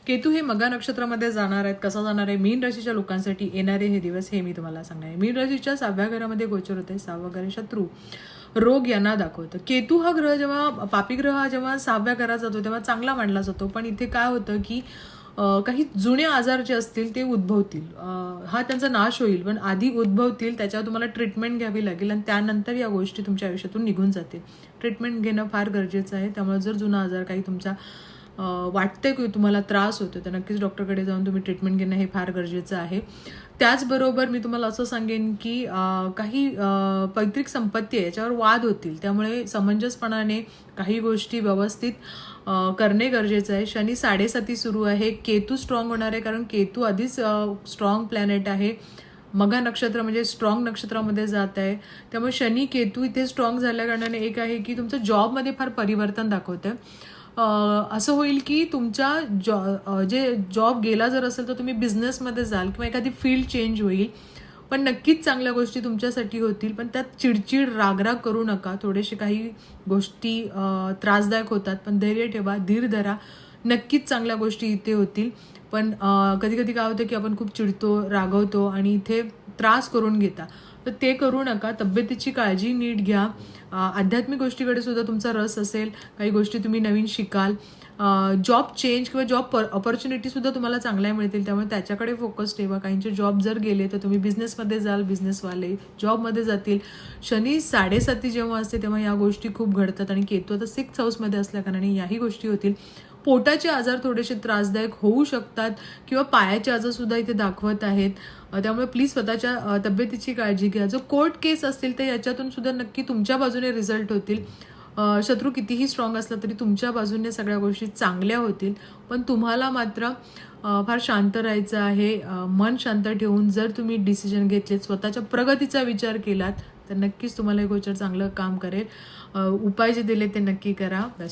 केतू हे मघा नक्षत्रामध्ये जाणार आहेत. कसा जाणार आहे मीन राशीच्या लोकांसाठी येणारे हे दिवस हे मी तुम्हाला सांगणार आहे. मीन राशीच्या 6व्या घरामध्ये गोचर होते. 6वं घर शत्रू रोग यांना दाखवतं. केतू हा ग्रह जेव्हा पापी ग्रह जेव्हा 6व्या घरात जातो तेव्हा चांगला मानला जातो, पण इथे काय होतं की काही जुने आजार जे असतील ते उद्भवतील. हा त्यांचा नाश होईल, पण आधी उद्भवतील, त्याच्यावर तुम्हाला ट्रीटमेंट घ्यावी लागेल आणि त्यानंतर या गोष्टी तुमच्या आयुष्यातून निघून जातील. ट्रीटमेंट घेणं फार गरजेचं आहे. त्यामुळे जर जुना आजार काही तुमचा वाटतंय की तुम्हाला त्रास होतो तर नक्कीच डॉक्टरकडे जाऊन तुम्ही ट्रीटमेंट घेणं हे फार गरजेचं आहे. त्याचबरोबर मी तुम्हाला असं सांगेन की काही पैतृक संपत्ती आहे याच्यावर वाद होतील, त्यामुळे समंजसपणाने काही गोष्टी व्यवस्थित करणे गरजेचं आहे. शनी 7.5 सुरू आहे. केतू स्ट्रॉंग होणार आहे, कारण केतू आधीच स्ट्रॉंग प्लॅनेट आहे. मघा नक्षत्र म्हणजे स्ट्रॉंग नक्षत्रामध्ये जात आहे. त्यामुळे शनी केतू इथे स्ट्रॉंग झाल्या कारणाने एक आहे की तुमचं जॉबमध्ये फार परिवर्तन दाखवतं. असं होईल की तुमच्या जे जॉब गेला जर असेल तर तुम्ही बिझनेसमध्ये जाल किंवा एखादी फील्ड चेंज होईल, पण नक्कीच चांगल्या गोष्टी तुमच्यासाठी होतील. पण त्यात चिडचिड रागराग करू नका. थोडेसे काही गोष्टी त्रासदायक होतात, पण धैर्य ठेवा, धीर धरा. नक्कीच चांगल्या गोष्टी इथे होतील. पण कधी कधी काय होतं की आपण खूप चिडतो, रागवतो आणि इथे त्रास करून घेता, तर ते करू नका. तब्येतीची काळजी नीट घ्या. आध्यात्मिक गोष्टीकडे सुद्धा तुमचा रस असेल, काही गोष्टी तुम्ही नवीन शिकाल, जॉब चेंज किंवा जॉब ऑपॉर्च्युनिटी सुद्धा तुम्हाला चांगल्या मिळतील, त्यामुळे त्याच्याकडे फोकस ठेवा. काहींचे जॉब जर गेले तर तुम्ही बिझनेसमध्ये जाल, बिझनेसवाले जॉबमध्ये जातील. शनी 7.5 जेव्हा असते तेव्हा या गोष्टी खूप घडतात आणि केतू आता 6th हाऊसमध्ये असल्याकारणाने याही गोष्टी होतील. पोटाचे आजार थोडेसे त्रासदायक होऊ शकतात किंवा पायाचे आजार सुद्धा इथे दाखवत आहेत. त्यामुळे प्लीज स्वतःच्या तब्येतीची काळजी घ्या. जो कोर्ट केस असतील तर याच्यातून सुद्धा नक्की तुमच्या बाजूने रिझल्ट होतील. शत्रू कितीही स्ट्रॉंग असला तरी तुमच्या बाजूने सगळ्या गोष्टी चांगल्या होतील, पण तुम्हाला मात्र फार शांत राहायचं आहे. मन शांत ठेवून जर तुम्ही डिसिजन घेतलेत, स्वतःच्या प्रगतीचा विचार केलात, तर नक्कीच तुम्हाला हे गोचर चांगलं काम करेल. उपाय जे दिले ते नक्की करा. बेस्ट.